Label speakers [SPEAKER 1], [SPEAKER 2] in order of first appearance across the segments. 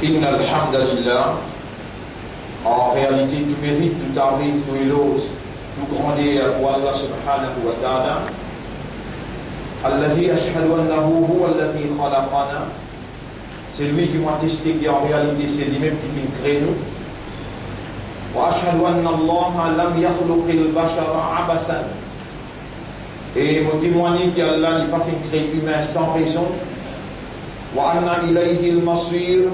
[SPEAKER 1] Inna alhamdulillah, en réalité, tout mérite, tout arrive, tout éloge, tout grandeur pour Allah subhanahu wa ta'ala. Allazi ashhadu annahu huwa allazi khalaqana. C'est lui qui m'a testé, qui en réalité c'est lui-même qui fait créer nous. Wa ashhadu anna Allah lam yakhluqil bashara abathan. Et mon témoigner qu'Allah n'a pas fait créer humain sans raison. Wa anna ilayhi al-masir.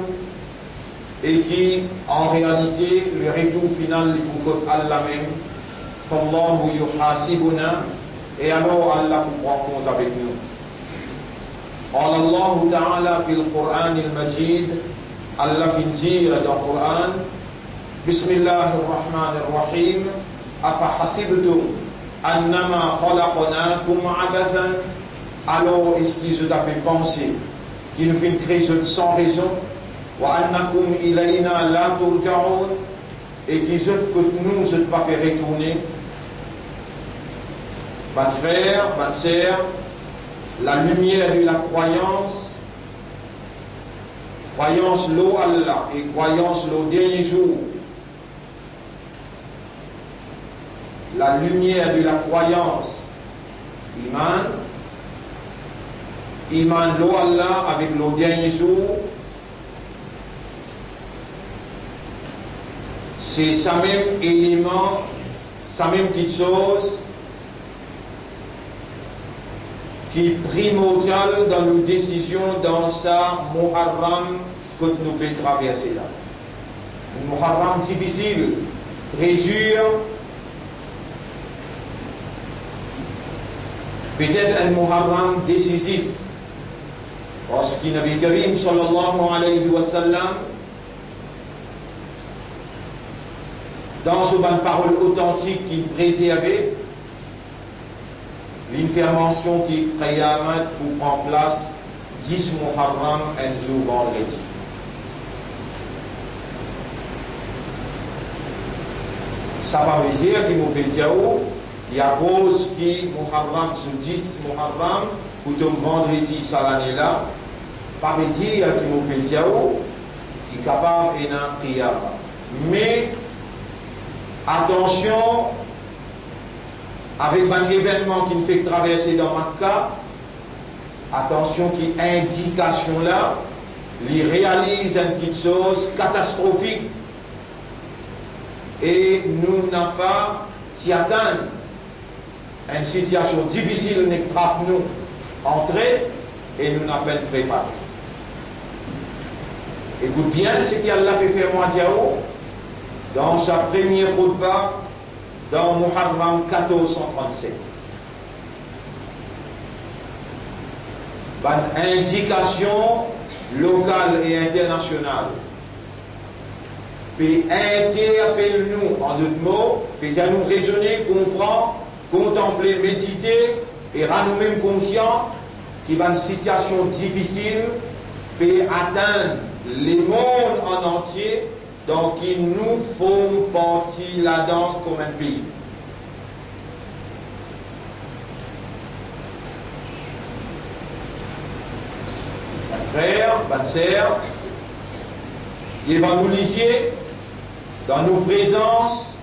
[SPEAKER 1] Et qui, en réalité, le retour final est pour Allah même. Fallahu yuhasibuna. Et alors Allah prend compte avec nous. قال الله تعالى في القرآن المجيد الله في نجيل dans le Coran بسم الله الرحمن الرحيم أفحسبتم أنما خلقناكم عبثا. Alors est-ce qu'ils ont pensé qu'ils nous font créer sans raison وأنكم إلينا لا ترجعون et qu'ils ont que nous ne pas fait retourner. Mes frères, mes sœurs, la lumière de la croyance l'eau Allah et croyance l'au dernier jour, la lumière de la croyance, iman l'eau Allah avec l'au dernier jour, c'est ça même élément, ça même petite chose qui est primordial dans nos décisions dans sa Muharram que nous pouvons traverser là. Un Muharram difficile, très dur, peut-être un Muharram décisif. Parce que Nabi Karim sallallahu alayhi wa sallam, dans ce ban parole authentique qu'il préservait, l'information qui Qiyamat pour prendre place 10 Muharram un jour vendredi. Ça veut dire qu'il m'a fait dire il y a cause qui Muharram sur 10 Muharram pour tomber vendredi ça l'année là. Ça veut dire qu'il m'a fait dire qu'il est capable d'un Qiyamat. Mais attention, avec un événement qui nous fait traverser dans Makkah, attention qui indication là, il réalise une petite chose catastrophique et nous n'avons pas s'y atteindre. Une situation difficile nous trappe nous entrer et nous n'avons pas préparé. Écoute bien ce qu'Allah peut faire moi dire dans sa première khutbah dans Muharram 1437. Une indication locale et internationale. Puis interpelle-nous en d'autres mots, puis nous raisonner, comprendre, contempler, méditer et rendre nous-mêmes conscients qu'il y a une situation difficile, puis atteindre les mondes en entier. Donc, il nous faut partie là-dedans comme un pays. Mes frères, mes sœurs, il va nous lier dans nos présences.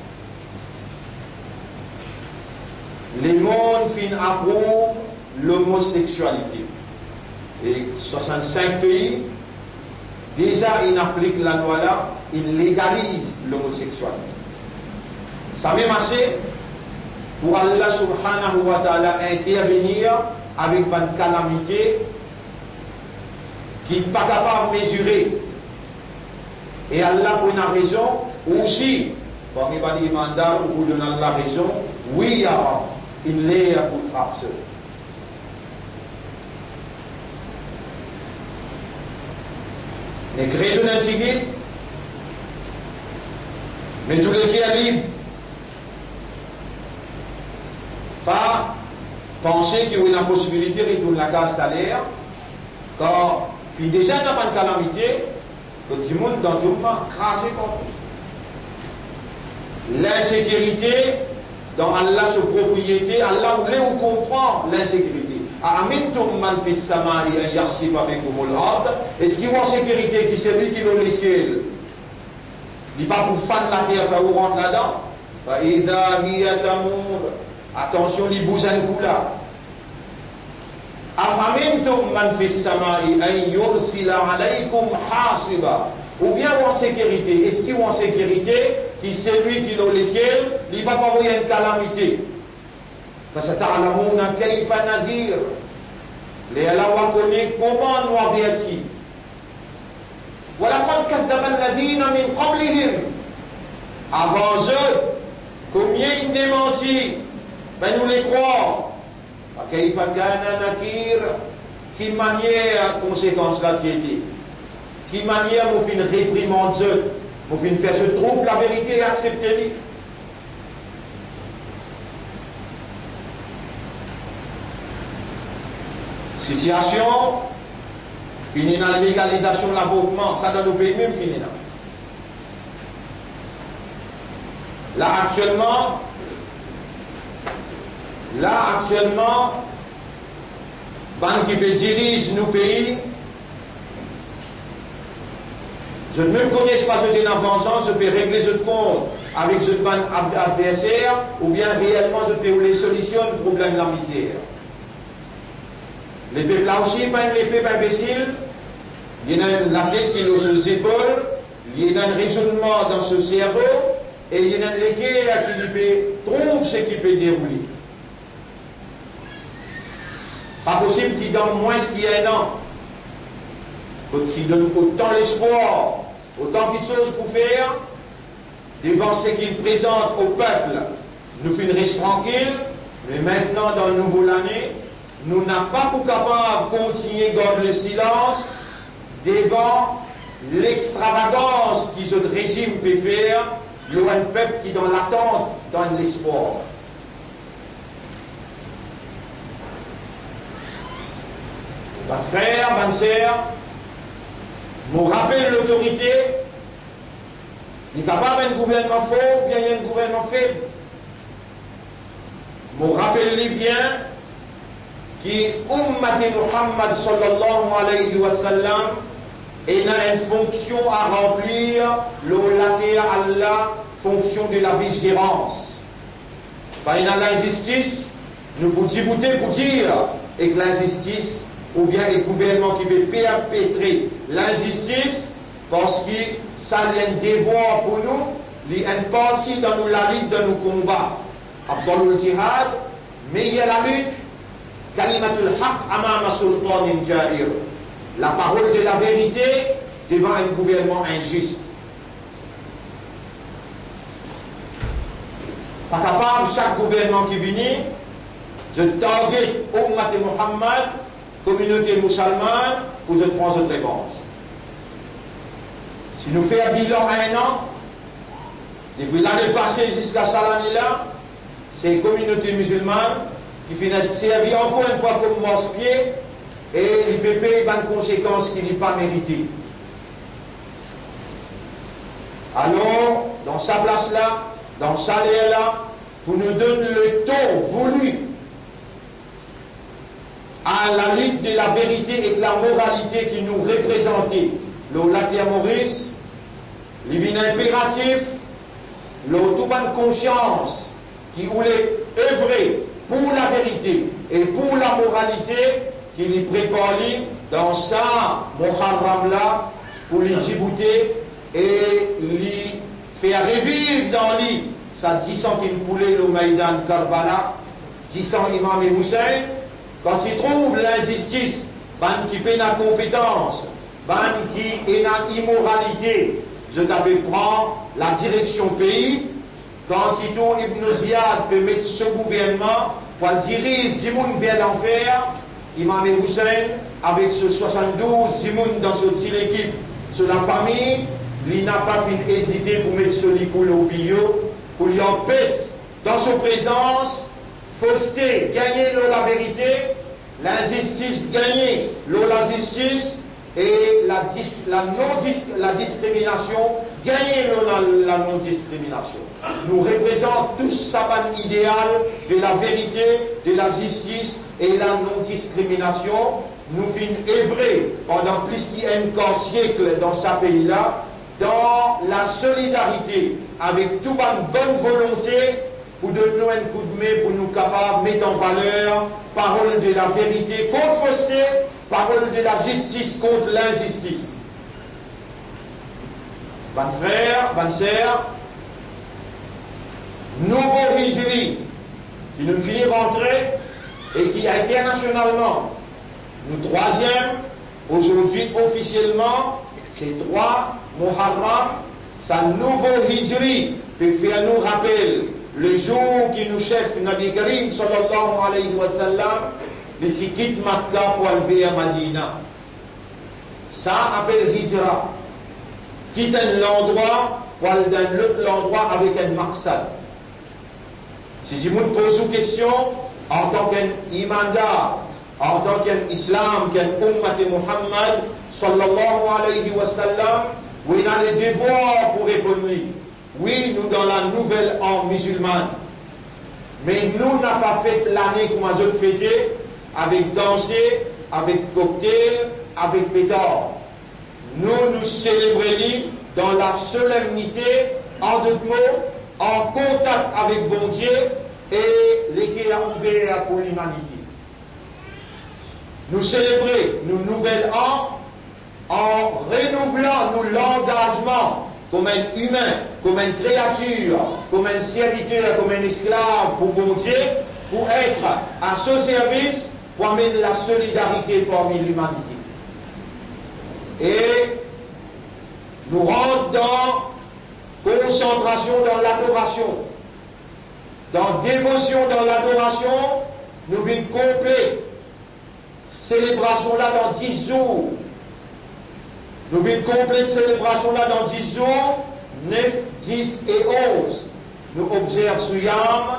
[SPEAKER 1] Les mondes fin approuvent l'homosexualité. Et 65 pays, déjà, ils appliquent la loi là. Il légalise l'homosexualité. Ça même assez pour Allah subhanahu wa ta'ala intervenir avec une calamité qui n'est pas capable de mesurer. Et Allah pour une raison aussi, parmi les mandats où vous donnez la raison, oui, il l'est pour trapser. Les raisons insignifiantes. Mais tous les qui sont libres, pas penser qu'il y a une possibilité de retourner la case d'aller, car il y a déjà une calamité que tout le monde dans le monde crasé contre nous. L'insécurité dans Allah, sa propriété, Allah voulait ou comprendre l'insécurité. Amintum man fis samai an yakhsifa bikumul ard. Est-ce qu'il y a en sécurité qui c'est lui qui loue les ciels? Il n'est pas pour fan la terre, faire où rentre là-dedans. Attention, il bouge un coup là. Amintum man fis samai an yursila alaykum hasiba. Ou bien en sécurité. Est-ce qu'il y a en sécurité qui c'est lui qui loue les ciels? Il ne va pas envoyer une calamité. فستعلمون كيف نذير. Les Allah connaît comment nous avertir. ولقد كذب الذين من قبلهم. Avant eux, combien ils démentit? Ben nous les croire. كيف كان نكير. Qui manière conséquence là c'était? Qui manière nous fin réprimande eux? Nous fin faire se trouve la vérité et accepter. Situation, fini dans la légalisation de l'avortement, ça dans nos pays même fini là. Là actuellement, ban qui dirige nos pays, je ne me connais pas de l'avancement, je peux régler ce compte avec ce ban adversaire, ou bien réellement je peux les solutions du problème de la misère. Les peuples là aussi, pas les peuples imbéciles, il y a la tête qui est sur les épaules, il y a un raisonnement dans ce cerveau, et il y a un légué qui trouve ce qui peut dérouler. Pas possible qu'il donne moins qu'il y a un an. Qu'il donne autant l'espoir, autant de choses pour faire, devant ce qu'il présente au peuple, nous finirons tranquilles, mais maintenant, dans le nouveau année, nous n'avons pas pour capable de continuer à garder le silence devant l'extravagance que ce régime peut faire. Il y a un peuple qui, dans l'attente, donne l'espoir. Mes frères, mes sœurs, nous rappelle l'autorité. Il n'y a pas un gouvernement fort ou bien il y a un gouvernement faible. Nous rappelle bien qui Ummati Muhammad sallallahu alayhi wa sallam et a une fonction à remplir, la fonction de la vigilance. Par l'injustice, nous pouvons dire et que l'injustice, ou bien les gouvernements qui veulent perpétrer l'injustice, parce que ça a un devoir pour nous, il y a une partie dans la lutte de nos combats. Après le jihad, mais il y a la lutte. Kalimatul haq amama sultanin jair. La parole de la vérité devant un gouvernement injuste. Pas capable, chaque gouvernement qui vient, je target Ummat Muhammad, communauté musulmane, pour je prendre cette réponse. Si nous faisons un bilan à un an, depuis l'année passée jusqu'à cette année-là, c'est une communauté musulmane qui finit servir encore une fois comme mosquée et il peut payer une conséquence qu'il n'a pas méritée. Alors, dans sa place-là, dans sa salaire-là, pour nous donner le ton voulu à la lutte de la vérité et de la moralité qui nous représentait. Le latin Maurice, il vient impératif, le tout bonne conscience qui voulait œuvrer pour la vérité et pour la moralité qui lui prépare dans sa Muharram là pour les Djibouti et lui faire revivre dans lui ça 10 ans qu'il coulait le Maïdan Karbala, 10 ans Imam Hussein, quand il trouve l'injustice, ban qui fait la compétence, ban qui est la immoralité, je t'avais prend la direction pays. Quand Tito Ibn Ziyad peut mettre ce gouvernement pour diriger Zimoun vers l'enfer, Imam Hussein, avec ce 72 Zimoun dans cette équipe, sur la famille, il n'a pas hésité pour mettre ce licoule au bio, pour lui empêcher dans sa présence, fausseté, gagner la vérité, l'injustice, gagner la justice, et la discrimination gagner la non-discrimination. Nous représentons tous sa ban idéal de la vérité, de la justice et la non-discrimination. Nous finissons œuvrer pendant plus d'un siècle dans ce pays-là, dans la solidarité, avec toute une bonne volonté pour donner nous un coup de main, pour nous capables de mettre en valeur parole de la vérité contre fausseté, parole de la justice contre l'injustice. Bonnes frères, bonnes sœurs, nouveau Hijri qui nous finit rentrer et qui a été internationalement nous troisième, aujourd'hui officiellement, c'est 3 Muharram, sa nouveau Hijri peut faire nous rappeler le jour qui nous chef Nabi Karim sallallahu alayhi wa sallam, les quitte Makkah pour aller à Madina. Ça appelle Hijra. Quitte l'endroit pour aller dans l'autre endroit avec un maqsad. Si je me pose une question, en tant qu'un imandar, en tant qu'un islam, qu'un ummat de Muhammad, sallallahu alayhi wa sallam, oui, on a les devoirs pour répondre. Oui, nous dans la nouvelle an musulmane. Mais nous n'avons pas fait l'année comme les autres fêtés, avec danser, avec cocktail, avec pétard. Nous célébrons dans la solennité, en deux mots, en contact avec bon Dieu et l'équerre ouvert pour l'humanité. Nous célébrons nos nouvelles an en renouvelant nos l'engagement comme un humain, comme une créature, comme un serviteur, comme un esclave pour bon Dieu, pour être à ce service, pour amener la solidarité parmi l'humanité. Et nous rentrons dans concentration dans l'adoration, dans dévotion dans l'adoration, nous venons complet. Célébration là dans 10 jours. Nous venons complet célébration là dans 10 jours, 9, 10 et 11. Nous observons Souyam,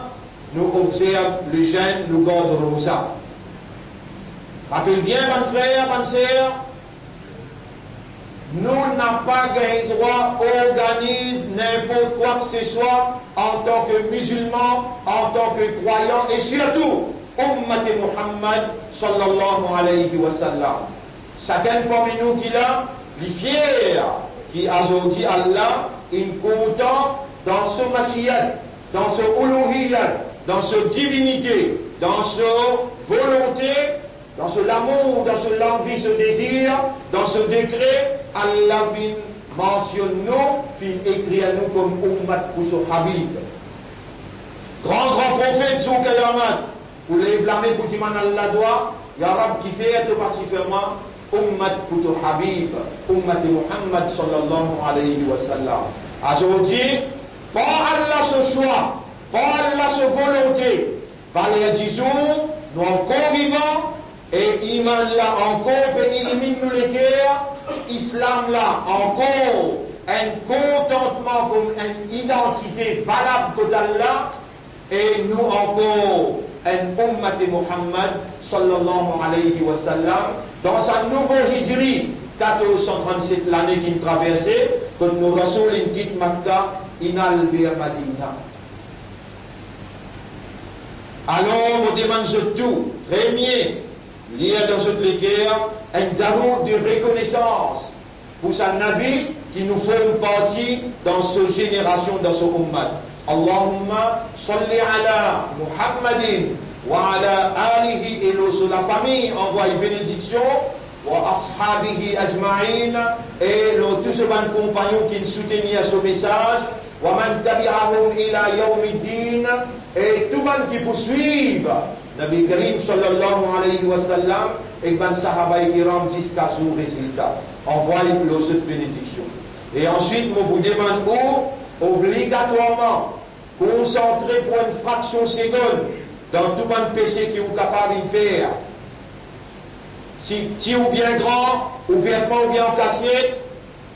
[SPEAKER 1] nous observons le jeûne, nous gardons Rosa. Rappelez bien, mon frère, mon sœur, nous n'avons pas gagné droit à organiser n'importe quoi que ce soit en tant que musulmans, en tant que croyants et surtout, Ummat Muhammad sallallahu alayhi wa sallam. Chacun parmi nous qui l'a, les fiers, qui a aujourd'hui Allah, est content dans ce Mashiach, dans ce Uluhiyyat, dans ce divinité, dans ce volonté, dans ce l'amour, dans ce l'envie, ce désir, dans ce décret, Allah mentionne nous, écrit à nous comme Ummat pour ce Habib. Grand prophète Zoukayaman, pour les blâmer pour dire Allah doit, Ya Rab qui fait tout particulièrement Ummat pour ton Habib, Ummat de Muhammad sallallahu alayhi wa sallam. Aujourd'hui, par Allah ce choix, par Allah ce volonté, par les 10 jours, nous encore vivants, et Iman là encore, et élimine nous les guerres, Islam là encore, un contentement comme une identité valable que d'Allah, et nous encore, un ummat de Muhammad sallallahu alayhi wa sallam, dans sa nouvelle Hijri, 1437, l'année qui traversait, que nous Rasoul quitte Makkah, inal vers Madina. Alors, on demande tout, premier, lire dans cette guerre, un darour de reconnaissance pour sa Nabi qui nous forme partie dans cette génération, dans ce ummat. Allahumma salli ala Muhammadin wa ala alihi et sur la famille envoie une bénédiction wa ashabihi ajma'in et tous ces compagnons qui soutenaient ce message wa man tabi'ahum ila yawmiddin et tout le monde qui poursuivent Nabi Karim sallallahu alayhi wa sallam et ban sahaba et kiram jusqu'à ce résultat. Envoie cette bénédiction. Et ensuite, je vous demande obligatoirement concentrer pour une fraction seconde dans tout le péché qui est capable de faire. Si petit ou bien grand, ouvertement ou bien en cachette,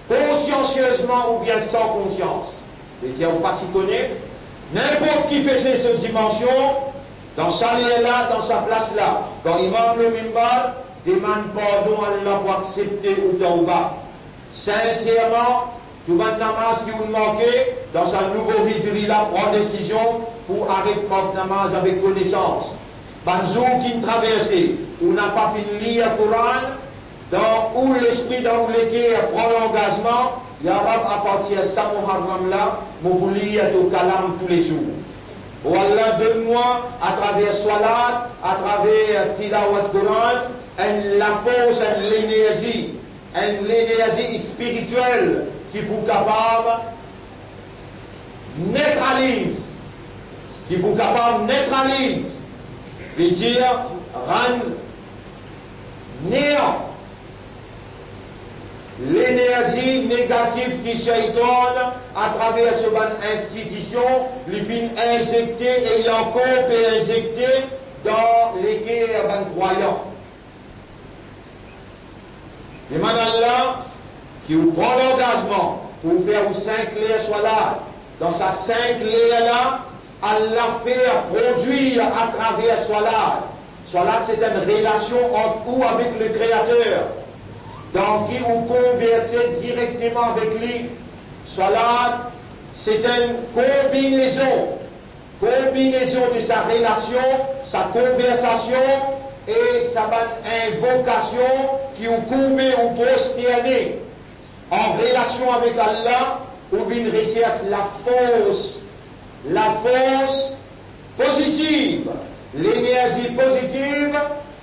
[SPEAKER 1] consciencieusement ou bien sans conscience. Les tiens ou pas s'y connaît, n'importe qui péché cette dimension, dans sa ligne là, dans sa place là, quand Imam le Mimbar demande pardon à Allah pour accepter ou tauba. Sincèrement, tout le namaz qui vous manquez, dans sa nouveau hijri là, prend décision pour arrêter le namaz avec connaissance. Banzou qui traversé, on n'a pas fini lire le Coran, dans où l'esprit, dans où l'équerre prend l'engagement, Ya Rab, à partir de ça, Muharram là, je vous lire au kalam tous les jours. Oh Allah, donne-moi, à travers Salat, à travers Tilawat Coran, la force, l'énergie spirituelle qui vous capable neutralise, veut dire rendre néant l'énergie négative qui shaitan à travers ce ban institution, les fins injectés et il encore peut injecter dans les cœurs ban croyants. Demande Allah qui vous prend l'engagement pour faire aux 5 clés soit là. Dans sa 5 clés là, Allah fait produire à travers Salat. Salat, c'est une relation entre vous avec le Créateur. Dans qui vous conversez directement avec lui. Salat, c'est une combinaison de sa relation, sa conversation et sa invocation qui vous couvre ou prosterner en relation avec Allah, ou une recherche la force positive, l'énergie positive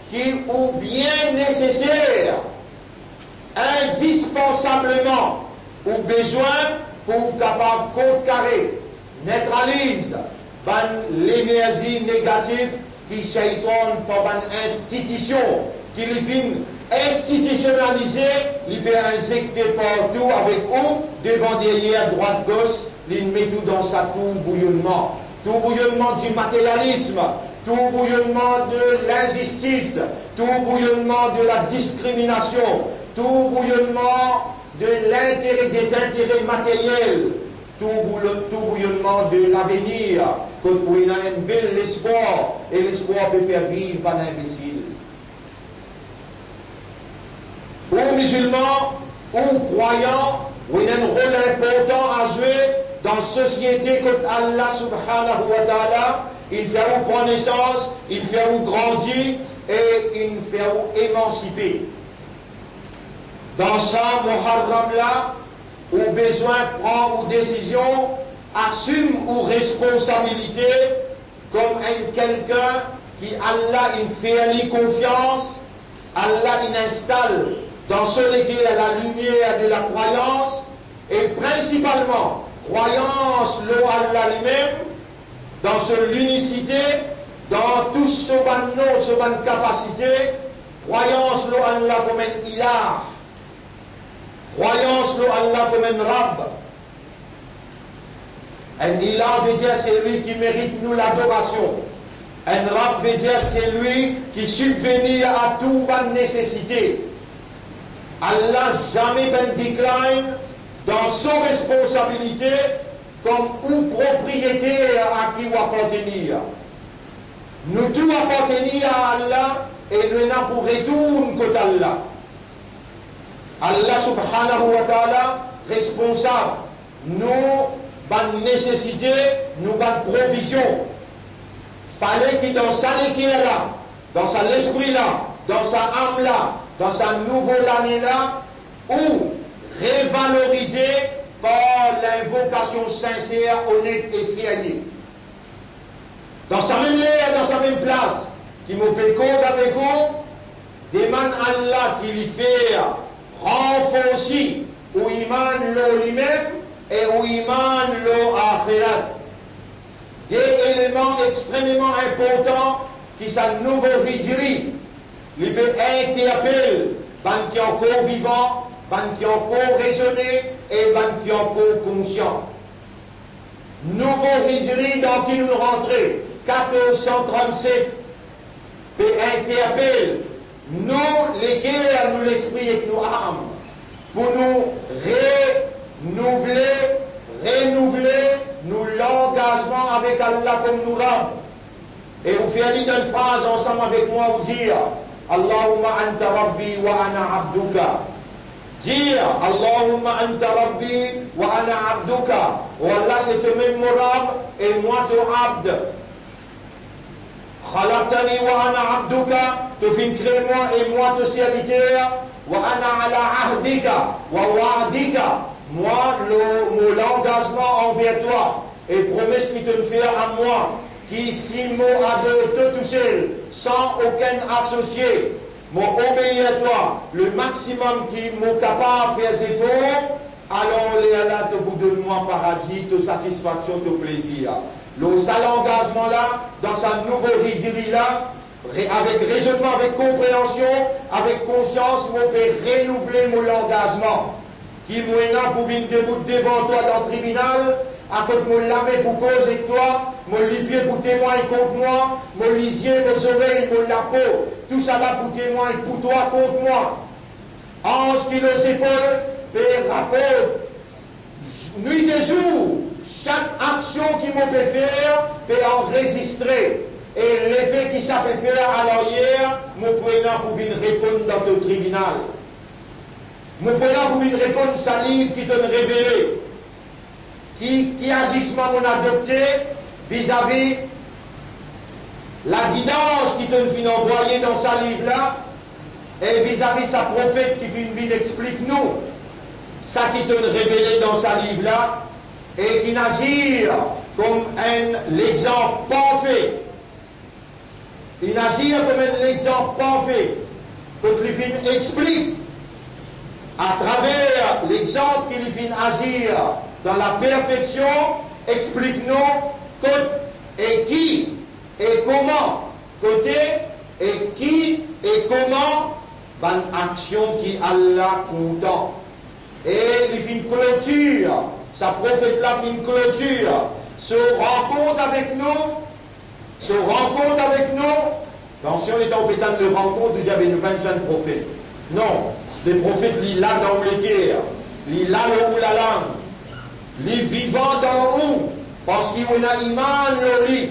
[SPEAKER 1] qui est bien nécessaire, indispensablement, ou besoin pour capable contrecarrer, neutralise l'énergie négative qui shaitan par une institution qui les filme institutionnalisé, il peut injecter partout avec eux, devant, derrière, droite, gauche, il met tout dans sa tout bouillonnement du matérialisme, tout bouillonnement de l'injustice, tout bouillonnement de la discrimination, tout bouillonnement de l'intérêt, des intérêts matériels, tout bouillonnement de l'avenir, où il a un bel espoir, et l'espoir peut faire vivre un imbécile. Aux musulmans, aux croyants, où il a un rôle important à jouer dans la société que Allah subhanahu wa ta'ala, il fait vous prendre naissance, il fait vous grandir et il fait vous émanciper. Dans ça, Muharram là, au besoin prend une décision, assume une responsabilité comme quelqu'un qui Allah il fait confiance, Allah il installe dans ce lequel la lumière de la croyance et principalement croyance le Allah lui-même dans l'unicité, dans tout ce ban capacité, croyance le Allah comme un ilah, croyance le Allah comme un Rabb. Un ilah veut dire c'est lui qui mérite nous l'adoration. Un Rabb veut dire c'est lui qui subvenit à toute bonne nécessité. Allah jamais ben décline dans son responsabilité comme ou propriétaire à qui vous appartenir. Nous tous appartenir à Allah et nous n'avons pour retour que Allah. Allah subhanahu wa ta'ala responsable. Nous, ban nécessité, nous ban provision. Fallait que dans sa l'équerre là, dans sa l'esprit là, dans sa âme là, dans sa nouvelle année là, ou révalorisé par l'invocation sincère, honnête et sérieuse. Dans sa même l'air, dans sa même place, qui me fait cause avec vous, demande Allah qui lui fait renforcer ou iman le lui-même et ou iman le akhirat. Des éléments extrêmement importants qui sont nouveau hijri. Il peut interpeller ban qui sont encore vivants, ban qui sont encore raisonnés et ban qui sont encore conscients. Nouveau hijri dans qui nous rentrons, 1437, peut interpeller nous, lesquels nous l'esprit et nous âmes, pour nous renouveler nous l'engagement avec Allah comme nous l'âmes. Et vous faire une phrase ensemble avec moi, vous dire Allahumma anta rabbi wa ana abduka dire Allahumma anta rabbi wa ana abduka. Oh Allah, c'est toi-même mon Rab et moi ton abd. Khalaqtani wa ana abduka, tu fin créé moi et moi ton serviteur. Wa ana ala ahdika wa wa'dika, moi mon engagement envers toi et promesse qui te fait à moi, qui si mot à deux tout seul, sans aucun associé, moi obéir à toi, le maximum qui m'est capable de faire des efforts, alors les Allah te vous donne moi paradis, de satisfaction, de plaisir. Le seul engagement là, dans sa nouvelle hijri là, avec raisonnement, avec compréhension, avec conscience, je peux renouveler mon engagement. Qui m'a pour venir debout devant toi dans le tribunal, à côté de mon lamé pour cause avec toi, mon lipier pour témoigner contre moi, mon lisier, mes oreilles, mon la peau, tout ça là pour témoigner pour toi contre moi. Ange qui les épaules, père rapport, nuit et jour, chaque action qui m'a fait faire, peut enregistrer. Et l'effet qui ça peut faire à l'arrière, mon prenant pour venir répondre dans le tribunal. Mon prenant pour venir répondre sa livre qui donne révélé. Qui agissement mon adopté vis-à-vis la guidance qui te vient envoyer dans sa livre là, et vis-à-vis sa prophète qui vient explique-nous ça qui te révélé dans sa livre là, et qui n'agit comme l'exemple parfait. Il agit comme un exemple parfait. Que le film explique à travers l'exemple qu'il vient agir dans la perfection, explique-nous et qui et comment, côté et qui et comment, bonne action qui Allah content. Et il fait une clôture, sa prophète là fait une clôture, se rencontre avec nous. Se rencontre avec nous. Donc si on était au pétale de rencontre, il y avait une 25 prophètes. Non, les prophètes, ils là dans les guerres, ils là où la langue, ils vivant dans où, parce qu'il y a un iman le lit,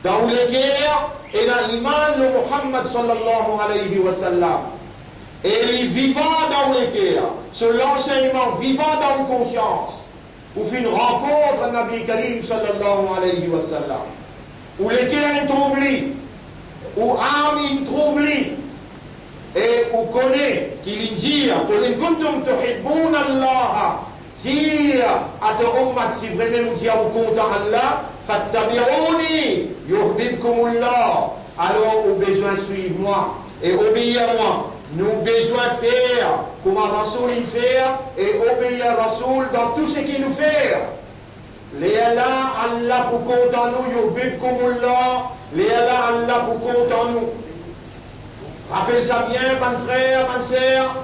[SPEAKER 1] dans les guerres, et un iman le Muhammad sallallahu alayhi wa sallam. Et ils vivant dans les guerres, sur l'enseignement vivant dans une conscience, ou fait une rencontre Nabi Karim sallallahu alayhi wa sallam. Ou lesquels trouvent ou Amin trouve et ou connaît qu'il dit qul in kuntum tuhibbuna Allah, si à ta ummat si vraiment vous dites vous content Allah, fattabi'uni yuhibbukumullah, alors au besoin suivre moi et obéir à moi. Nous besoin faire comme un Rasoul il fait et obéir à Rasoul dans tout ce qu'il nous fait. Les Allah pour compte en nous, yuhibbukumullah, les Allah pour compte en nous. Rappelle ça bien, mon frère, ma sœur.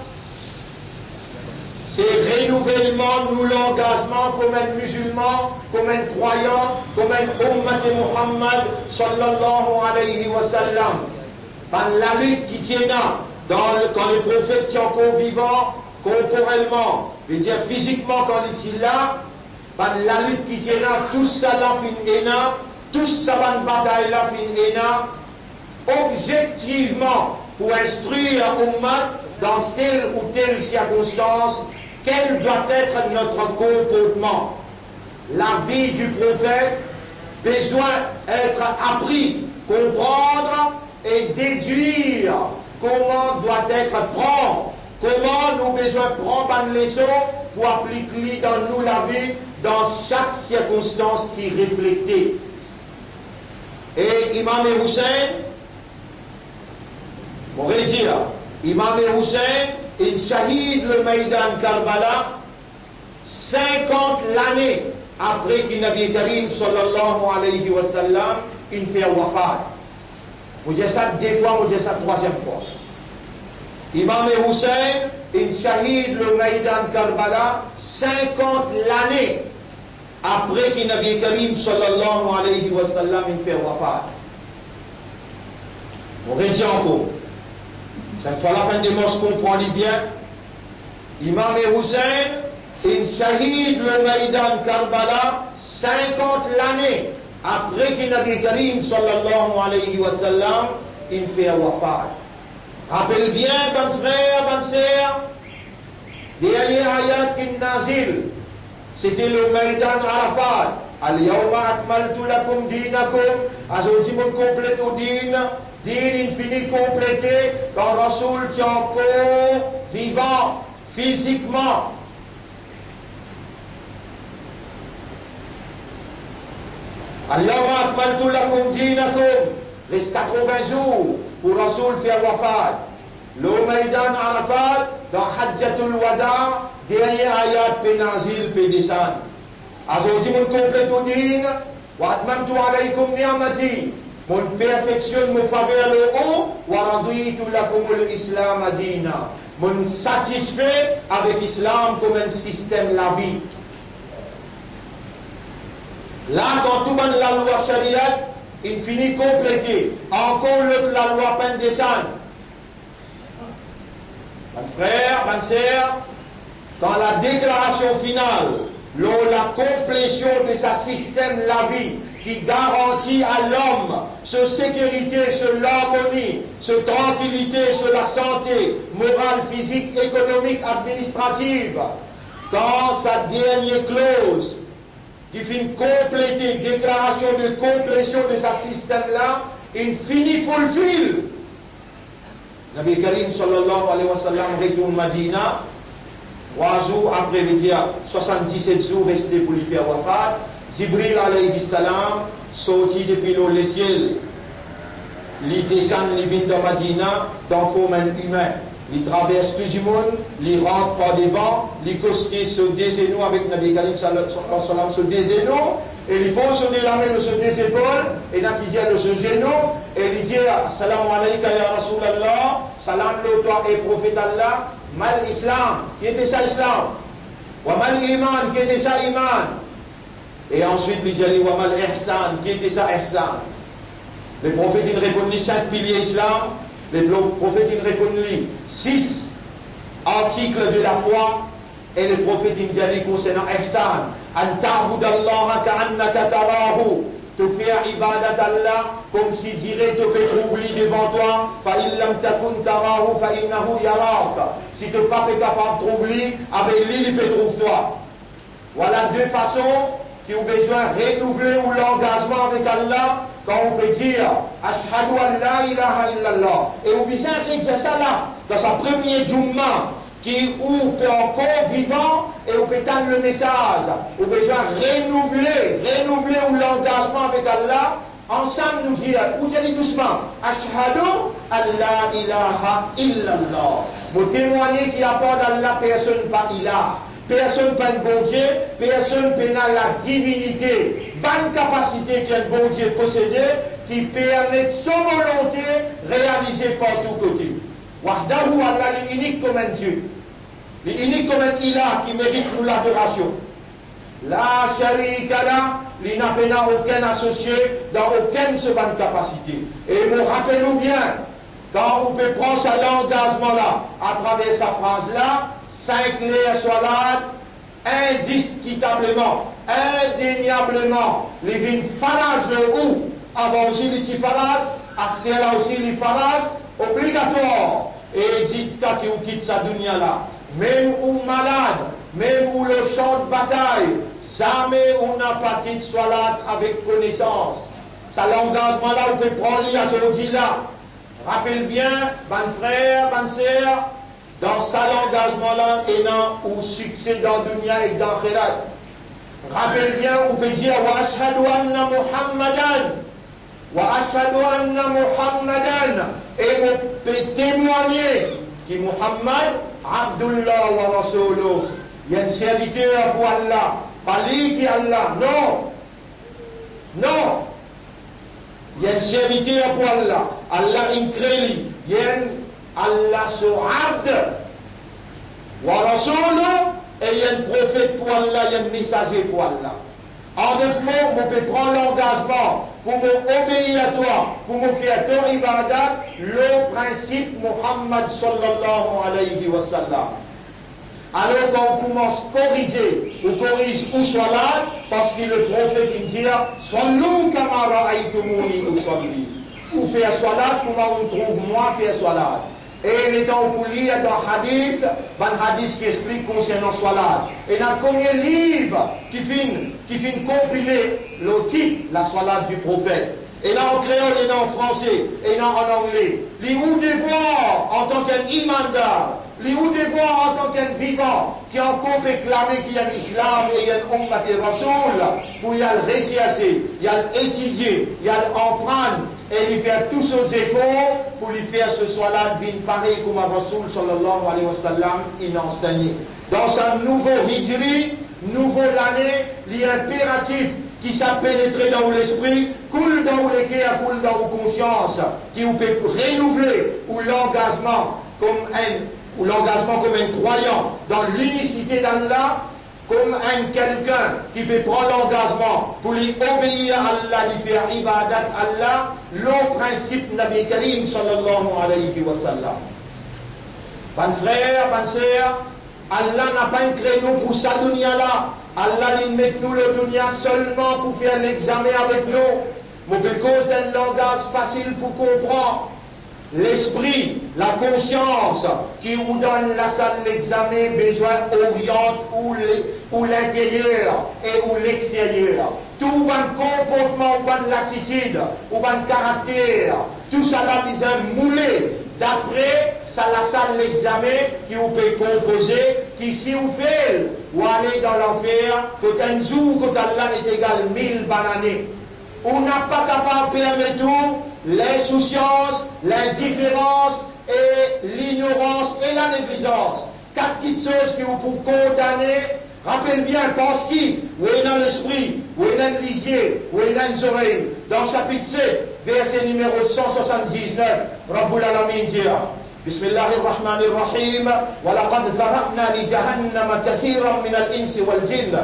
[SPEAKER 1] C'est renouvellement, nous l'engagement comme un musulman, comme un croyant, comme un ummat de Muhammad sallallahu alayhi wa sallam. Par la lutte qui tient quand les prophètes sont encore vivants, corporellement, je veux dire physiquement quand ils sont là, par la lutte qui tient là, tout ça là fin ena, tout ça van bataille là fin ena, objectivement pour instruire ummat dans telle ou telle circonstance, quel doit être notre comportement. La vie du prophète besoin d'être appris, comprendre et déduire comment doit être prendre, comment nous besoin prendre une leçon pour appliquer dans nous la vie dans chaque circonstance qui reflète. Et Imam Hussein, on va dire, Imam Hussein, il shahid le Maïdan Karbala 50 l'année après que Nabi Karim sallallahu alayhi wa sallam il fait wafat. Vous dites ça deux fois, vous dites ça troisième fois. Imam Hussein il shahid le Maïdan Karbala 50 l'année après que Nabi Karim sallallahu alayhi wa sallam il fait wafat. On redit encore. Cette fois la fin des mots, comprenez bien. Imam Hussein, il shahid le Maïdan Karbala 50 l'année après que Nabi Karim sallallahu alayhi wa sallam il fait wafat. Rappelle bien, bon frère, bonne sœur, Dernier ayat qui nazil, c'était le Maïdan Arafat. Al-Yawma akmaltu lakum dinakum. Aujourd'hui, on complète au din. Din infini complété quand Rasoul est encore vivant, physiquement. Al-Yawma akmaltu lakum dinakum. Reste 80 jours pour Rasoul faire wafat. Le Maïdan Arafat, dans Hajjatul Wada, dernier ayat pénazil pédessan. Aujourd'hui, on complète au din. Wa atmamtu alaykum ni'amati. Mon perfectionne mon faveur le haut. Wa raditu lakumul islam adina. Mon satisfait avec l'islam comme un système la vie. Là, quand tout le monde la loi charia, il finit complété. Encore la loi pédessan. Mon frère, ma sœur, dans la déclaration finale, la complétion de ce système la vie qui garantit à l'homme ce sécurité, ce l'harmonie, ce tranquillité, ce la santé morale, physique, économique, administrative, dans sa dernière clause qui finit compléter, déclaration de complétion de ce système-là, il finit fulfill. Nabi Karim sallallahu alayhi wa sallam retourne Madina. 3 jours après, il dit 77 jours restés pour lui faire wafat. Jibril alayhi salam sorti depuis le ciel. Il descend, il vient de Madina dans forme humaine. Il traverse tout le monde, il rentre par devant, il cosquet sur des genoux avec Nabi Karim sallallahu alayhi wa sallam sur des genoux. Et il pose sur la main sur des épaules, et là il dit sur le genou, et il dit Assalamu alayka ya Rasulallah, salam le toi et prophète Allah, mal Islam, qui était ça Islam, wa mal Iman, qui était ça Iman, et ensuite il dit wa mal Ihsan, qui était ça Ihsan. Le prophète il répond 5 piliers Islam, le prophète il répond 6 articles de la foi, et le prophète il dit concernant Ihsan. أن تعبد الله كأنك تراه تفيع عبادة الله comme si dirait te fait troubler devant toi فإن لم تكن تراه فإنه يراك si tu n'es pas capable de troubler avec lui il peut trouver toi. Voilà 2 façons qui ont besoin de renouveler l'engagement avec Allah quand on peut dire Ashhadu an la ilaha illallah et on besoin de dire ça là dans sa première Jumma qui ou peut encore vivant et on peut tendre le message. On besoin renouveler l'engagement avec Allah. Ensemble nous dire, ou dit doucement, Ashhadu an la ilaha illallah. Vous témoignez qu'il n'y a pas d'Allah, personne pas ilah. Personne pas un bon Dieu, personne pas la divinité. Bonne capacité qu'un bon Dieu possédait qui permet de son volonté réaliser par tous côtés. Wahdahu Allah est unique comme un Dieu. Il est unique comme un ilah qui mérite nous l'adoration. La sharika la, il n'a aucun associé dans aucune seconde capacité. Et me rappelez-nous bien, quand on peut prendre cet engagement-là, à travers sa phrase-là, 5 clairs salat, indiscutablement, indéniablement, les vignes farage le ou, avant aussi les farage, à ce là aussi les farage, obligatoire. Et jusqu'à ce qu'il quitte sa dunya là, même ou malade, même ou le champ de bataille, jamais on n'a pas quitté salat avec connaissance. Ça l'engagement là, on peut prendre aujourd'hui là. Rappelle bien, bon frère, bonne sœur, dans ça l'engagement là, et non au succès dans le dunya et dans le khairat. Rappelle bien, on peut dire, wa ashhadu anna Muhammadan. Wa ashhadu anna Muhammadan. Et on peut témoigner que Muhammad, Abdullah wa Rasuluh, il y a un serviteur pour Allah, pas lui qui est Allah, non, non, il y a un serviteur pour Allah, Allah incréli, il y a un Allah sur Abd, wa Rasuluh, et il y a un prophète pour Allah, il y a un messager pour Allah. En d'autres mots, on peut prendre l'engagement pour m'obéir à toi, pour me faire ton ibadat, le principe Muhammad sallallahu alayhi wa sallam. Alors quand on commence à corriger, on corrige ou salat, parce que le prophète il dit Sallu kama ra'aytumuni usalli. Ou faire salat, comment on trouve moi faire salat. Et les temps pour lire dans hadith, hadith qui explique concernant Salat. Et dans le premier livre qui finit compiler le titre, la Salat du prophète. Et là en créole, et là en français, et là en anglais. Les ou devoir en tant qu'un imandar, les ou devoir en tant qu'un vivant, qui a encore réclamé qu'il y a l'islam et il y a l'ummat et rasoul, pour y aller réciasser, y aller étudier, y aller emprunter, et lui faire tous ses efforts pour lui faire ce soir-là d'une pareil comme un Rasoul sallallahu alayhi wa sallam, il enseigne. Dans sa nouveau hijri, nouveau l'année, il y a impératif qui s'est pénétré dans l'esprit, coule dans le cœur, coule dans la conscience, qui vous peut renouveler ou l'engagement comme un croyant dans l'unicité d'Allah, comme un quelqu'un qui peut prendre l'engagement pour lui obéir à Allah, lui faire ibadat à Allah, le principe Nabi Karim sallallahu alayhi wa sallam. Ban frère, ban sœur, Allah n'a pas un créneau pour sa dunya là. Allah il met nous le dunya seulement pour faire l'examen avec nous. Mais à cause d'un langage facile pour comprendre. L'esprit, la conscience qui vous donne la salle l'examen, besoin oriente ou l'intérieur et ou l'extérieur. Tout un comportement ou une l'attitude ou un caractère, tout ça là besoin moulé d'après ça la salle l'examen qui vous peut composer, qui si vous faites ou aller dans l'enfer, que un jour que Allah est égal 1000 bananes. On n'a pas capable de permettre tout, l'insouciance, l'indifférence et l'ignorance et la négligence. 4 petites choses qui vous pour condamner. Rappelez bien, pense qui, où est dans l'esprit, où est dans l'isier, où est dans les oreilles. Dans le chapitre 7, verset numéro 179, Rabbul Alamin dira, Bismillahirrahmanirrahim, wa laqad dhara'na li jahannama kathiran min al-insi wal jinn.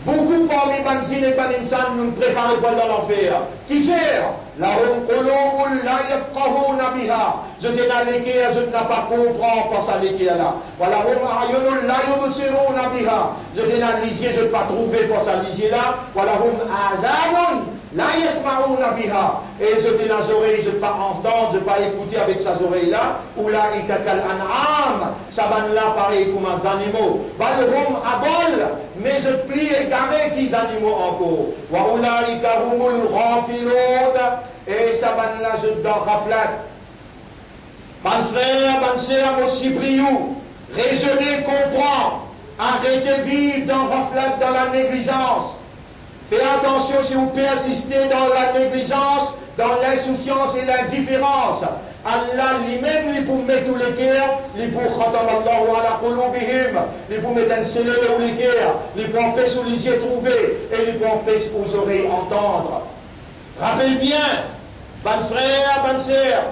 [SPEAKER 1] Beaucoup parmi les djinns et les insan nous préparent pour dans l'enfer. Qui fait? Lahum qulubun la yafqahuna biha. Je dis dans l'équerre, je ne pas comprendre par ça l'équerre là. Walahum a'yunun la yubsiruna biha. Je dis dans l'isier, je ne pas trouver par ça l'isier là. Walahum adhanun la yasma'una biha. Et je dis dans les oreilles, je ne pas entendre, je ne pas écouter avec ces oreilles là. Ulaika kal an'am. Ça va là pareil comme les animaux. Walhum abol. Mais je plie égaré qu'ils animaux encore. Wa ulaika humul ghafilun. Et ça va là, je dors raflat. Ban frère, ban sœur, aussi priou. Raisonnez, comprendre. Arrêtez de vivre dans raflat, dans la négligence. Faites attention si vous persistez dans la négligence, dans l'insouciance et l'indifférence. Allah lui-même, lui pour mettre tous les cœurs, lui pour khatam Allahu ala qulubihim, lui pour mettre un scellé dans les cœurs, lui pour empêcher aux yeux trouver, et lui pour empêcher aux oreilles entendre. Rappelle bien, ban frère, ban sœur,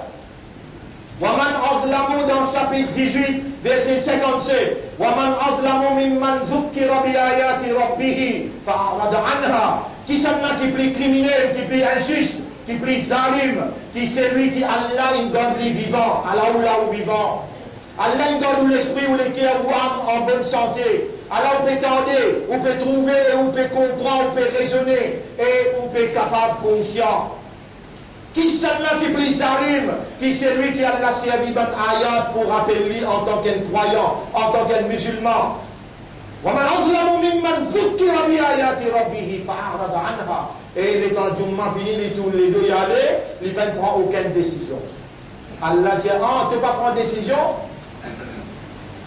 [SPEAKER 1] Waman adlamu dans chapitre 18, verset 57. Waman adlamu mimman dhukkira bi ayati rabbih fa'arada anha. Qui c'est qui plie criminel, qui plie injuste, qui plie zalim, qui c'est lui qui Allah il donne les vivants, Allah ou vivant. Allah il donne l'esprit ou les cœurs ou âme en bonne santé. Allah vous peut tendre, vous peut trouver, vous peut comprendre, vous peut raisonner et vous peut être capable conscient. Qui c'est là qui plie zalim, qui c'est lui qui a la servi dans ayat pour rappeler lui en tant qu'un croyant, en tant qu'un musulman. Et les temps du moment fini, les deux y aller, ils ne prennent aucune décision. Allah dit, ah, tu ne peux pas prendre décision?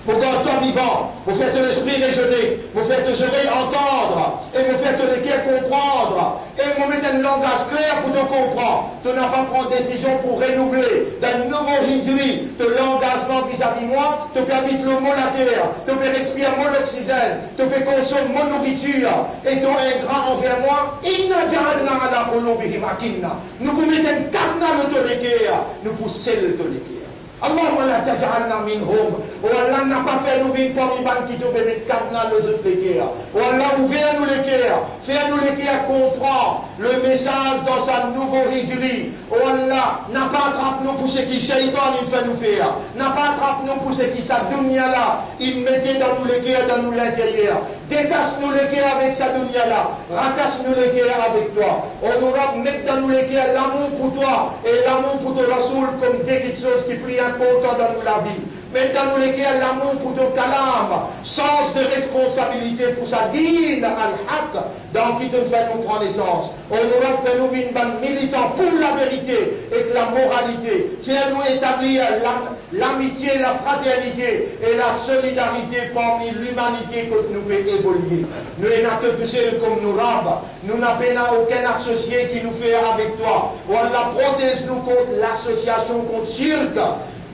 [SPEAKER 1] Pour garder toi vivant, pour faire de l'esprit raisonner, pour faire tes oreilles entendre, et pour faire tes cœurs comprendre, et pour mettre un langage clair pour te comprendre. Tu n'as pas prendre décision pour renouveler d'un nouveau hijri, de l'engagement vis-à-vis moi, te permettre le mot la terre, te faire respirer mon oxygène, te faire consommer mon nourriture, et ton ingrat envers moi, inna ja'alna ala qulubihim akinna. Nous pouvons mettre un cadenas de ton cœur, nous pouvons sceller ton cœur. Allahumma la taj'alna minhum. Oh Allah n'a pas fait nous vivre parmi les qui doivent mettre cadenas les autres cœurs. Oh Allah ouvert nous les cœurs. Fais-nous les cœurs comprendre le message dans sa nouveau hijri. Oh Allah n'a pas attrapé nous pour ce qui shaitan il fait nous faire. N'a pas attrapé nous pour ce qui sa dunya là. Il mettait dans nous les cœurs, dans nous l'intérieur. Détache-nous les cœurs avec sa dunya là. Rattache-nous les cœurs avec toi. On nous va mettre dans nous les cœurs l'amour pour toi et l'amour pour ton Rasoul comme des petites choses qui prient important dans nous la vie. Mais dans nous lesquels l'amour pour ton calame, sens de responsabilité pour sa dîne al-haq, dans qui te fait nous prendre naissance. On nous a fait nous une bande militant pour la vérité et la moralité. Fais-nous établir l'amitié, la fraternité et la solidarité parmi l'humanité que nous pouvons évoluer. Nous n'avons pas touché comme nous rabes. Nous n'avons aucun associé qui nous fait avec toi. Voilà, protège-nous contre l'association contre Shirk,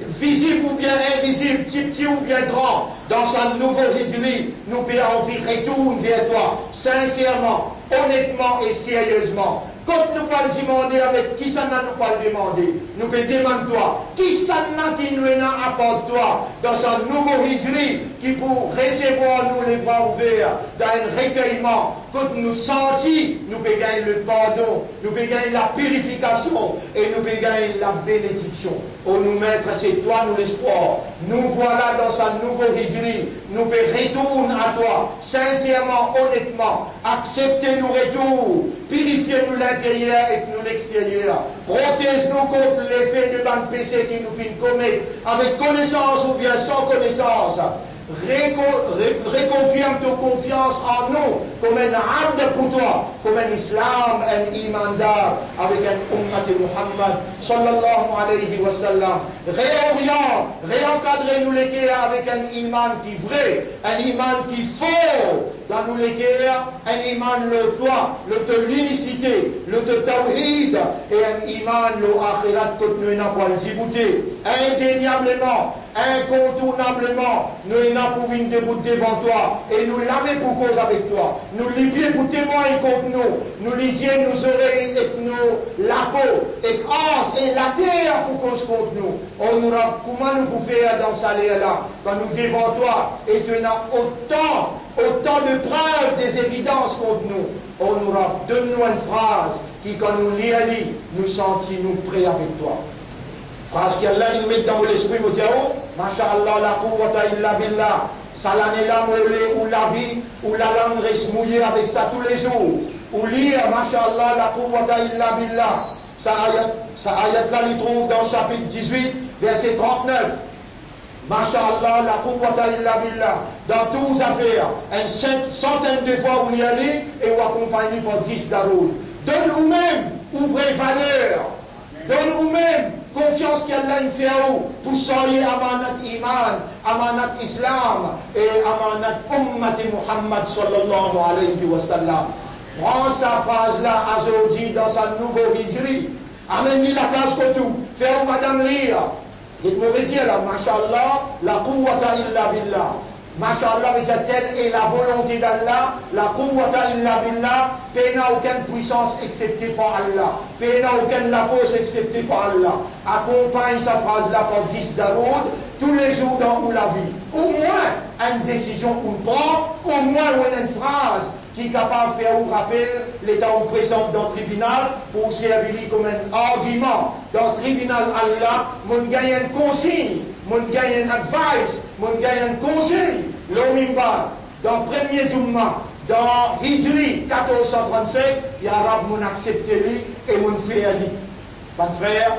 [SPEAKER 1] visible ou bien invisible, petit ou bien grand, dans sa nouvelle hydrie, nous pouvons envie retourner vers toi, sincèrement, honnêtement et sérieusement. Quand nous pas demander avec qui ça n'a nous pas demander, nous pouvons demander toi, qui ça n'a qui nous apporte toi, dans sa nouvelle hydrie, qui pour recevoir nous les bras ouverts, dans un recueillement, quand nous sentis, nous pouvons gagner le pardon, nous pouvons gagner la purification, et nous pouvons gagner la bénédiction. Oh nous maître, c'est toi nous l'espoir. Nous voilà dans sa nouvelle hydrie, nous pouvons retourner à toi, sincèrement, honnêtement, accepter nos retours, purifier-nous l'intérieur et nous l'extérieur. Protège-nous contre l'effet de ban péché qui nous fait commettre, avec connaissance ou bien sans connaissance. Réconfirme ta confiance en nous comme un abd pour toi, comme un islam, un imandar avec un ummat de Muhammad sallallahu alayhi wa sallam. Réoriente, réencadrez-nous les guerres avec un iman qui vrai, un iman qui fort dans nous les guerres, un iman le toi, le de l'unicité, le de tawhid et un iman le akhirat que nous n'avons pas débouté. Indéniablement, incontournablement, nous n'avons pour une début devant toi et nous l'avons pour cause avec toi. Nous libier pour témoigner contre nous. Nous lisiez nos oreilles et nos la peau et ange et la terre pour cause contre nous. On nous comment nous pouvons faire dans ça là quand nous devant toi et tu as autant de preuves, des évidences contre nous. On nous donne-nous une phrase qui quand nous lisons, nous sentons nous prêts avec toi. Phrase qu'Allah il met dans l'esprit, vous dites, oh, Masha'Allah, la quwwata illa billah, ça l'année là, ou la vie, ou la langue reste mouillée avec ça tous les jours. Ou lire, Masha'Allah, la quwwata illa billah. Ça ayat là, il trouve dans le chapitre 18, verset 39. Masha'Allah, la quwwata illa billah. Dans toutes les affaires, une centaine de fois où il y allait et vous accompagnez par 10 daroud. Donne vous-même, ouvrez valeur. Donne vous-même confiance qu'Allah nous fait pour soyez amanat iman, amanat islam et amanat ummat Muhammad sallallahu alayhi wa sallam. Prends sa phrase là aujourd'hui dans sa nouvelle hijri. Amène-lui la case que tout. Fais-vous madame lire. Dites-moi là, Masha'Allah, la quwwata illa billah. Masha'Allah, telle est la volonté d'Allah, la quwwata illa billah, pays n'a aucune puissance excepté par Allah, pays n'a aucune la force excepté par Allah. Accompagne sa phrase-là par 10 daroud, tous les jours dans la vie. Au moins, une décision qu'on prend, au moins une phrase qui est capable de faire ou rappeler l'état où présente dans le tribunal pour servir comme un argument. Dans le tribunal Allah, mon gagne une consigne, mon gagne une advice, mon gagne un conseil. L'Omimba, dans le premier Jumma, dans Hijri 1437, il y a Arab mon accepté lui et mon frère dit. Mon frère,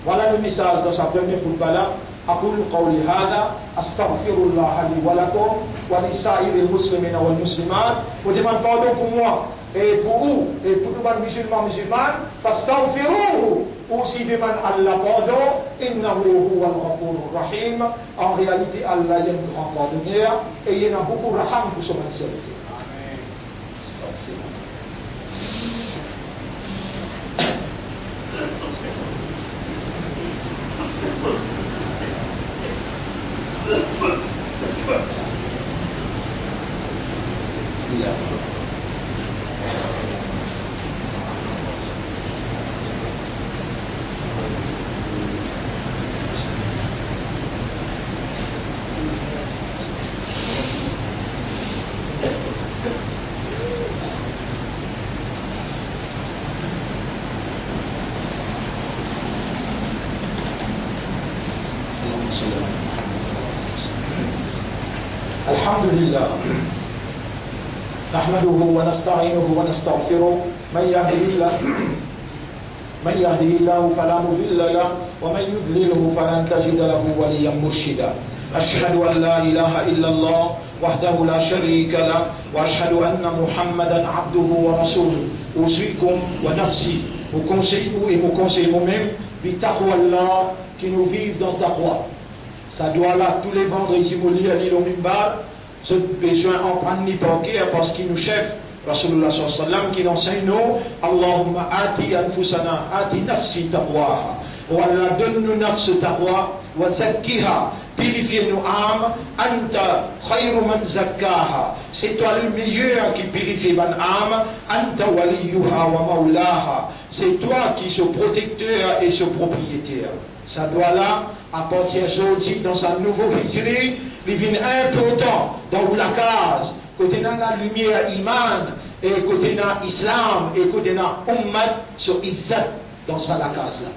[SPEAKER 1] voilà le message dans sa première khutbah là. أقول قولي هذا أستغفر الله لي ولكم ولسائر المسلمين والمسلمات. Vous demandez pardon pour moi et pour vous et pour tous les musulmans فاستغفروه. Aussi demande Allah pardon. إنه هو الغفور الرحيم. En réalité Allah est un grand pardonneur et il y en a beaucoup de raham pour son serviteur. الحمد لله نحمده ونستعينه ونستغفره من يهده الله فلا مضل له ومن يضلله فلن تجد له وليا مرشدا. أشهد أن لا إله إلا الله وحده لا شريك له وأشهد أن محمدا عبده ورسوله. أوصيكم ونفسي, vous conseillez et vous conseillez moi-même, bitaqwa Allah, qui nous vivent dans taqwa. Ça doit là tous les vendredis moulir à l'île au mimbar. Ce besoin en prendre ni parce qu'il nous chef Rasulullah sallallahu alayhi wa sallam qui nous enseigne nous Allahumma ati anfusana ati nafsi taqwaha. Oh Allah, donne-nous nafs taqwa wa zakkiha, purifie nos âmes. Anta khayru man zakkaha, c'est toi le meilleur qui purifie mon âme. Anta waliyuha wa maulaha, c'est toi qui es ce protecteur et ce propriétaire. Ça doit là, à partir d'aujourd'hui, dans un nouveau hijri, il vient important dans la case, côté de la lumière iman, et côté de l'islam, et côté de l'ummat, sur izzat, dans sa la case là.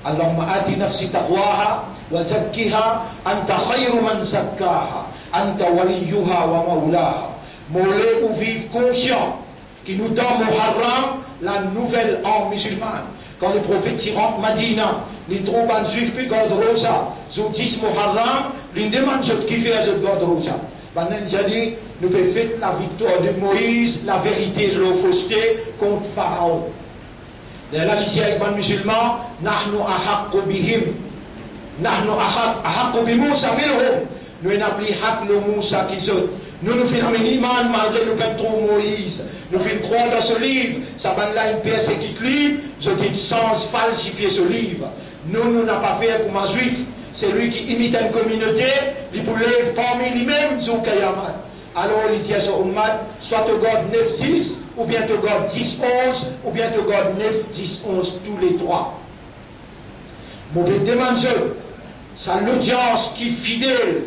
[SPEAKER 1] Allahumma ati nafsi taqwaha wa zakkiha anta khayru man zakkaha anta waliyuha wa maulaha. Molé ou vive conscient qui nous donne Muharram, la nouvelle an musulmane. Quand le prophète rentre Madina, il trouve un juif qui garde Rosa, sur 10 Muharram, il demande ce qui fait ce garde Rosa. Bananjani nous peut faire la victoire de Moïse, la vérité de la fausseté contre Pharaon. Dans la lycée avec les musulmans, nahnu ahaqu bihim, nahnu ahaqu bi Moussa minhum. Nous n'avons plus haq le Moussa qui sont. Nous faisons un iman malgré le pétrole Moïse. Nous faisons croire dans ce livre. Ça va là une pièce qui livre. Je dis sans falsifier ce livre. Nous n'avons pas fait comme un juif. C'est lui qui imite une communauté. Il vous lève parmi lui-même sur Kayamat. Alors il dit à son ummat, soit tu gardes 9-10, ou bien tu gardes 10-11, ou bien tu gardes 9-10-11, tous les trois. Mon demande, c'est l'audience qui est fidèle,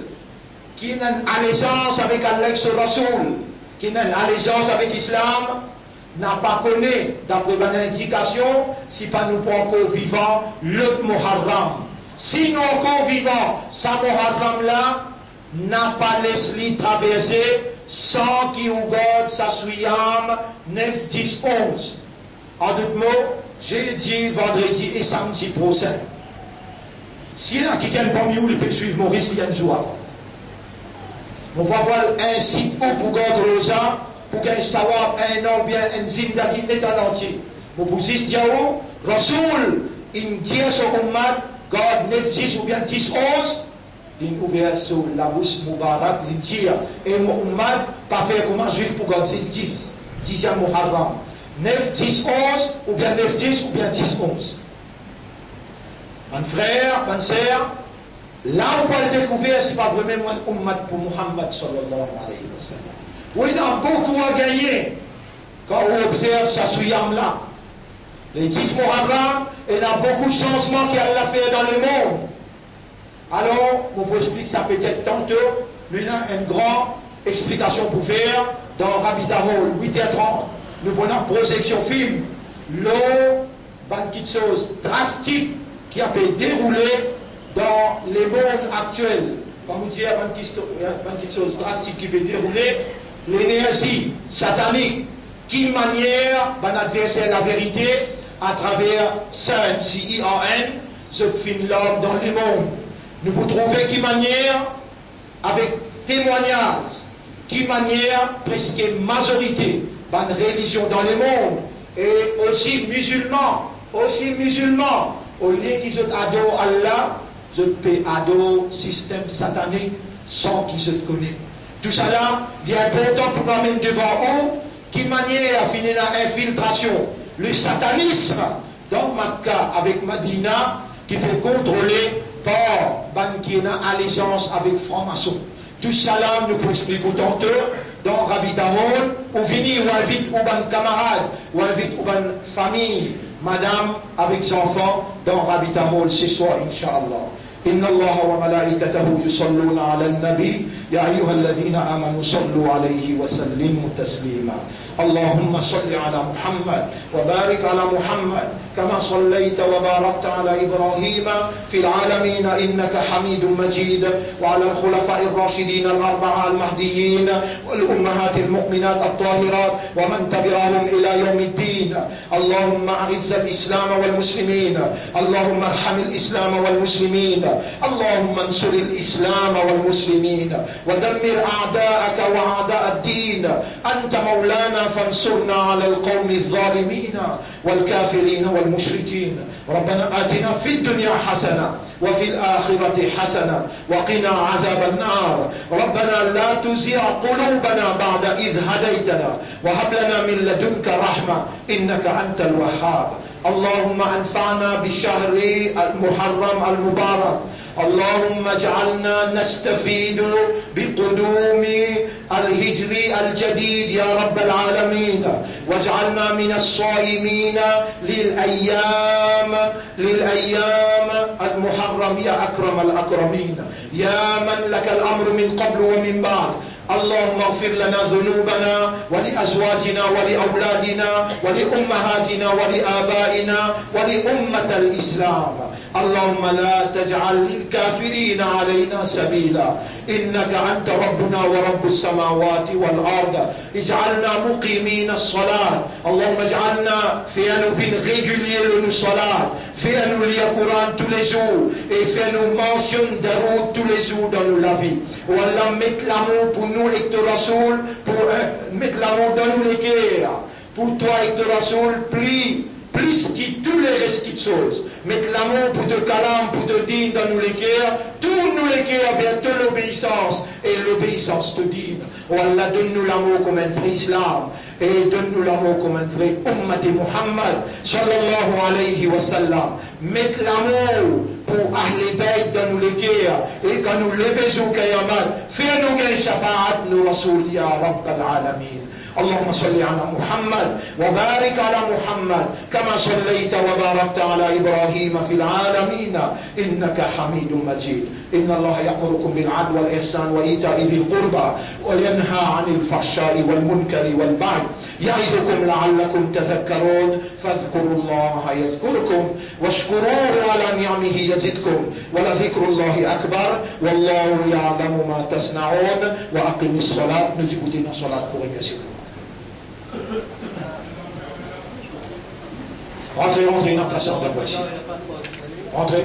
[SPEAKER 1] qui a une allégeance avec Allah sur Rasoul, qui a une allégeance avec l'islam, n'a pas connu, d'après mon indication, si pas nous pas encore vivants, le Muharram. Si nous encore vivants, ça Muharram là, n'a pas laissé traverser sans qu'il garde sa suyam 9, 10, 11. En d'autres mots, j'ai dit vendredi et samedi prochain. S'il y a quelqu'un parmi vous qui peut suivre Maurice, il y a une joie. On va voir un site pour garder Rosa, pour qu'il savoir un nom bien, un zindagi état entier. Mon position, Rasoul, il dit à son ummat, garde 9, 10 ou bien 10, 11. Il ouvert sur la bouche Moubarak, il dit, et mon ummat, pas faire comme un juif pour garder 10, 10e Muharram. 9, 10, 11, ou bien 9, 10, ou bien 10, 11. Mon frère, ma sœur, là on va le découvrir, c'est pas vraiment un ummat pour Muhammad sallallahu alayhi wa sallam. Oui, il y a beaucoup à gagner quand on observe sa souyam là. Les 10 Muharram, il y a beaucoup de changements qu'il a fait dans le monde. Alors, on peut expliquer ça peut-être tantôt, mais il y a une grande explication pour faire dans Rabbit Hall, 8h30. Nous prenons une projection film, l'eau, une chose drastique qui a pu dérouler dans les mondes actuels. Quand vous dites une chose drastique qui peut dérouler, l'énergie satanique, qui manière mon adversaire la vérité à travers CERN, C-I-A-N, ce film l'homme dans le monde. Nous pouvons trouver qui manière, avec témoignage, qui manière presque majorité, bonne religion dans le monde, et aussi musulmans, au lieu qu'ils adorent Allah, je peux adorer le système satanique sans qu'ils se connaissent. Tout ça là, il est important pour nous mettre devant eux, qui manière à finir l'infiltration, le satanisme dans Makkah avec Madina, qui peut contrôler par ban qui a allégeance avec franc-maçon. Tout ça là, nous pouvons expliquer tantôt dans Rabbit Hall, ou venir ou invite ou ban camarade, ou invite ou ban famille, madame avec ses enfants, dans Rabbit Hall ce soir, Inch'Allah. إن الله وملائكته يصلون على النبي يا أيها الذين آمنوا صلوا عليه وسلموا تسليما اللهم صل على محمد وبارك على محمد كما صليت وباركت على إبراهيم في العالمين إنك حميد مجيد، وعلى الخلفاء الراشدين الأربعة المهديين والأمهات المؤمنات الطاهرات ومن تبعهم إلى يوم الدين. اللهم أعز الإسلام والمسلمين، اللهم ارحم الإسلام والمسلمين، اللهم انصر الإسلام والمسلمين ودمر أعداءك وأعداء الدين. أنت مولانا فانصرنا على القوم الظالمين والكافرين والمشركين. ربنا آتنا في الدنيا حسنة وفي الآخرة حسنة وقنا عذاب النار. ربنا لا تزغ قلوبنا بعد إذ هديتنا وهب لنا من لدنك رحمة إنك أنت الوهاب. اللهم انفعنا بشهر المحرم المبارك، اللهم اجعلنا نستفيد بقدوم الهجر الجديد يا رب العالمين، واجعلنا من الصائمين للأيام المحرم يا أكرم الأكرمين، يا من لك الأمر من قبل ومن بعد. اللهم اغفر لنا ذنوبنا ولأزواجنا ولأولادنا ولأمهاتنا ولآبائنا ولأمة الإسلام. اللهم لا تجعل للكافرين علينا سبيلا، إنك أنت ربنا ورب السماوات والأرض. اجعلنا مقيمين الصلاة. اللهم اجعلنا fais-nous régulier le salat, fais-nous lire Coran tous les jours et fais-nous mention de route tous les jours dans la vie. Oh Allah, mette l'amour pour nous et te Rasoul, pour mettre l'amour dans nous les cœurs, pour toi et te Rasoul, plus que tous les restes de choses. Mettre l'amour pour te calam, pour te dîne dans nous les cœurs, tourne nous les cœurs vers toute l'obéissance et l'obéissance te dîne. Oh Allah, donne-nous l'amour comme un vrai islam et donne-nous l'amour comme un vrai ummat Muhammad sallallahu alayhi wa sallam. Mettre l'amour pour Ahl Bayt dans nous les cœurs et quand nous levons au Qiyamat, fais-nous gain shafa'at nous Rasoul ya Rabb al-Alamin. اللهم صل على محمد وبارك على محمد كما صليت وباركت على إبراهيم في العالمين إنك حميد مجيد. إن الله يأمركم بالعدل والإحسان وإيتاء ذي القربى وينهى عن الفحشاء والمنكر والبغي يعظكم لعلكم تذكرون. فاذكروا الله يذكركم واشكروه على نعمه يزدكم ولذكر الله أكبر والله يعلم ما تصنعون. وأقم الصلاة. نجيب دينا صلاة pour Rentrez, rentrez, une place en ici. Rentrez.